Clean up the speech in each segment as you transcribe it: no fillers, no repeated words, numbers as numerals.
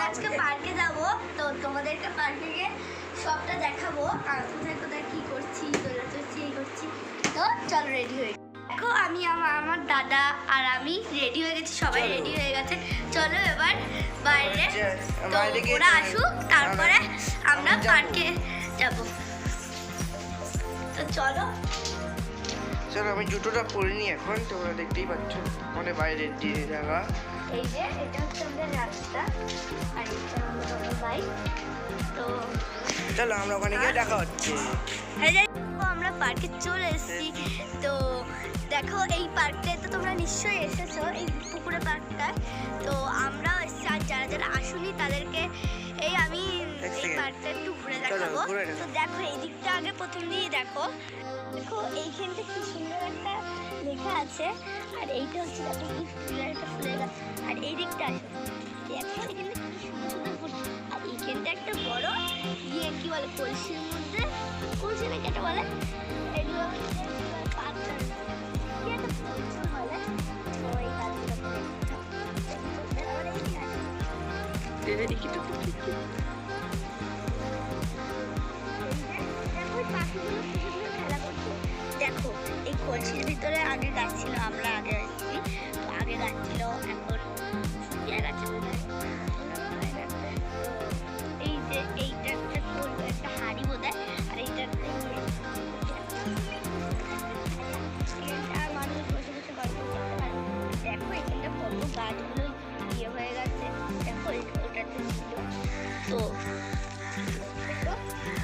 আজকে পার্কে যাব, তো তোমাদেরকে পার্কে গিয়ে সবটা দেখাবো আর কোথায় কোথায় কি করছি, দৌড়াচ্ছি, এই করছি। তো চলো রেডি হয়ে দেখো, আমি আমার দাদা আর আমি রেডি হয়ে গেছি, সবাই রেডি হয়ে গেছে। চলো এবার বাইরে, তো ওরা আসুক তারপরে আমরা পার্কে যাব। তো চলো চলো আমি জুতোটা পরে নিই এখন, তোমরা দেখতেই পাচ্ছ আমাদের বাইরের দিয়ে জায়গা। এই যে এটা হচ্ছে আমাদের রাস্তা আর এটা আমাদের বাইক। তো চলো আমরা ওখানে গিয়ে দেখা হচ্ছে। আমরা পার্কে চলে এসেছি। তো দেখো এই পার্কটায় তো তোমরা নিশ্চয়ই এসেছো, এই পুকুরে পার্কটায়। তো আমরাও এসেছি, আর যারা যারা আসুনি তাদেরকে আমি এই পার্কটা একটু ঘুরে দেখাবো। তো দেখো এই দিকটা আগে প্রথম দিয়েই দেখো, দেখো এইখানটা কি সুন্দর একটা লেখা আছে। আর এইটা হচ্ছে দেখো কি ফুলের একটা ফুলের গাছ। আর এই দিকটা আছে দেখো, এখানে কি সুন্দর সুন্দর ফুল। আর এইখানটা একটা বড় কি বলে কলসির মধ্যে, কলসি নাকি একটা বলে, এগুলো পাথর কি একটা ফুল বলে। তো এই গাছগুলো দেখো এই কলসির ভিতরে আগে গাছ ছিল, আমরা আগে আসছি। তো আগে গাছ ছিল, এখন শুকিয়ে গেছে। এই যে এইটা একটা ফুল, একটা হাড়ি বোধ হয়, আর এইটা একটা আর মানুষ বসে বসে গল্প করতে পারে। দেখো এখানটা কত গাছগুলো ইয়ে হয়ে গেছে, দেখো ওটাতে ছিল। তো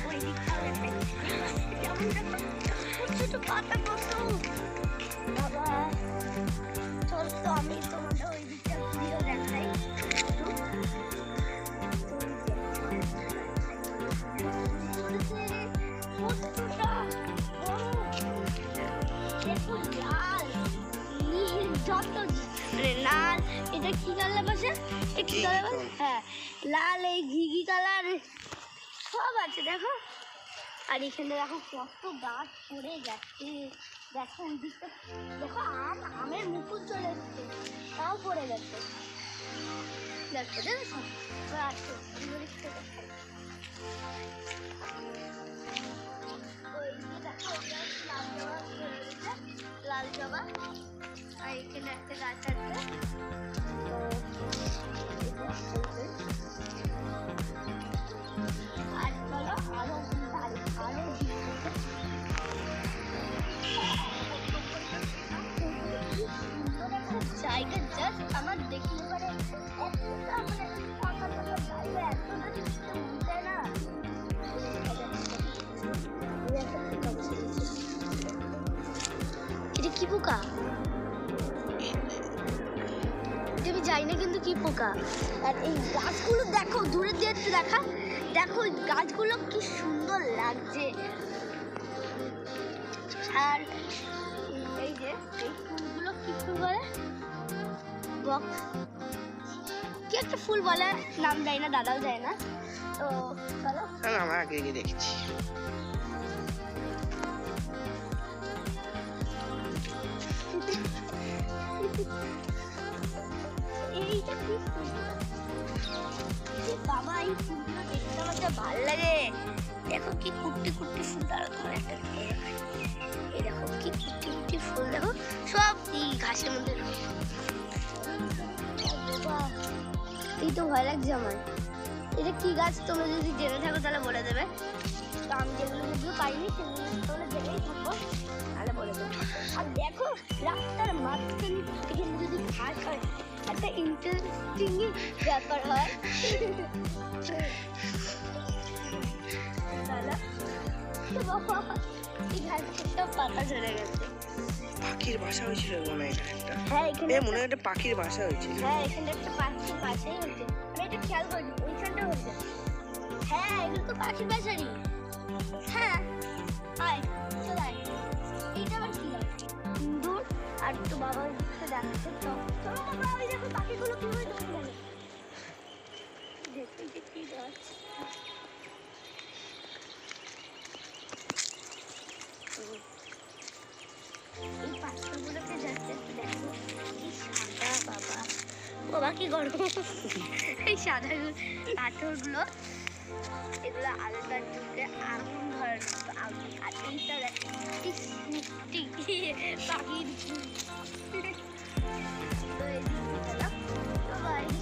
ওই দিকটাও ছোট পাতা কত বাবা। চল তো আমি তোমাদের ওই দিকটা ঘুরিয়ে দেখাই। লাল, এটা কি কালার বসে, কি কালার? হ্যাঁ লাল, এই ঘিঘি কালার সব আছে দেখো। আর এখানে দেখো কত গাছ পড়ে যাচ্ছে, দেখো ওই দিকটা দেখো, আমের মুকুল চলে এসছে, তাও পড়ে গেছে। দেখো দেখো আছে লাল জবা। আর এখানে একটা গাছ আছে। আর চলো আরো জায়গা জাস্ট আমার দেখলে পরে এতটা মানে ফাঁকা ফাঁকা জায়গা, এতটা না। এটা কি পোকা আমি যাই না, কিন্তু কি পোকা। আর এই গাছগুলো দেখো, দূরে দিয়ে একটু দেখা, দেখো গাছগুলো কি সুন্দর লাগছে। আর এই যে এই ফুলগুলো কি ফুল বলে, বক্স কি একটা ফুল বলে, নাম যায় না, দাদাও যায় না। তো চলো আমরা আগে গিয়ে দেখছি। এইটা কি ফুল বাবা, এই ফুলগুলো দেখতে আমার যা ভালো লাগে। দেখো কি কুট্টি কুট্টি ফুল, তারা তোমার একটা এই দেখো কি কুট্টি কুট্টি ফুল, দেখো সব এই ঘাসের মধ্যে। এই তো ভয় লাগছে আমার। এটা কি গাছ তোমরা যদি জেনে থাকো তাহলে বলে দেবে। তো আমি যেগুলো যেগুলো পাইনি সেগুলো তোমরা জেনেই থাকো, তাহলে বলে দেবে। আর দেখো রাস্তার মাঝখানে এখানে যদি ঘাস হয়, একটা ইন্টারেস্টিং ব্যাপার হয়। পাতা ঝরে গেছে, পাখির বাসা হয়েছিল মনে হয় একটা। হ্যাঁ এখানে মনে হয় একটা পাখির বাসা হয়েছিল। হ্যাঁ এখানে একটা পাখির বাসাই হয়েছে, আমি এটা খেয়াল করিনি, ওইখানটা হয়েছে। হ্যাঁ এগুলো তো পাখির বাসারই। হ্যাঁ আয় চলে আয়। এইটা আবার কি দূর, আর তো বাবা দেখাচ্ছে। চলো বাবা, ওই দেখো পাখিগুলো কিভাবে দৌড়ে গেল, দেখতে দেখতেই যাচ্ছে। এই পাখিগুলোকে যাচ্ছে দেখো কি সাদা বাবা, বাবা কি গরম। এই সাদা পাথরগুলো এগুলো আগেকার যুগে আগুন ধরার আগুন আর এইটা কি মিষ্টি পাখির তো এই দিকটা তো বাইরে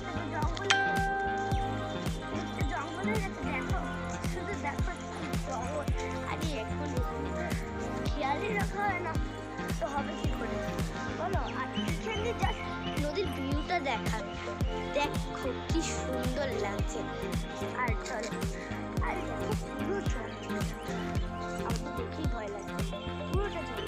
জঙ্গলে দেখো শুধু দেখো জঙ্গল আর এখন খেয়ালই রাখা হয় না তো হবে কি করে বলো। আর এখানে জাস্ট নদীর ভিউটা দেখাবে দেখো কি সুন্দর লাগছে। আর চলো আর দেখো পুরো জল আমার তো দেখেই ভয় লাগছে পুরোটা জল।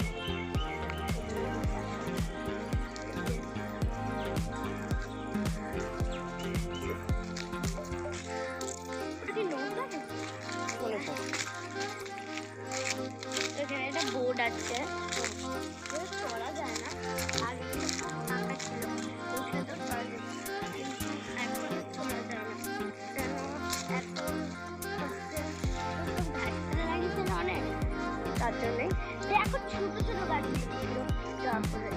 ওটা কি নৌকা নাকি? এখানে একটা বোর্ড আছে চলা যায় না আর ফাঁকা ছিল ওখানে তো চলা যায় কিন্তু এখন চলা যায় না কেন এখন গাড়িতে লাগিয়েছে না অনেক তার জন্যে এখন ছোট ছোট গাড়ি ছিল তারপরে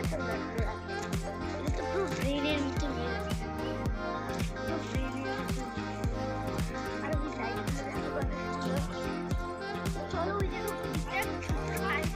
এত গাড়ি এটা তো পুরো ব্রেনের মতো হয়ে গেছে পুরো ব্রেনের মতো আর ওই লাইটগুলো দেখতে পাবে চলো ওই জায়গায় ছোট গাড়ি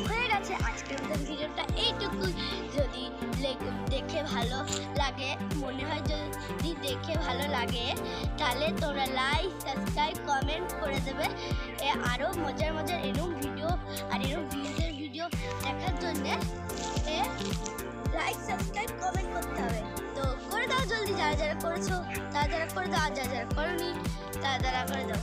হয়ে গেছে আজকের মতন ভিডিওটা এইটুকুই। যদি দেখে ভালো লাগে মনে হয় যদি দেখে ভালো লাগে তাহলে তোমরা লাইক সাবস্ক্রাইব কমেন্ট করে দেবে। আরও মজার মজার এরকম ভিডিও আর এরকম ভিডিও দেখার জন্যে লাইক সাবস্ক্রাইব কমেন্ট করতে হবে। তো করে দাও জলদি, যারা যারা করেছো তারা যারা করে দাও, আর যারা যারা করোনি তারা করে দাও।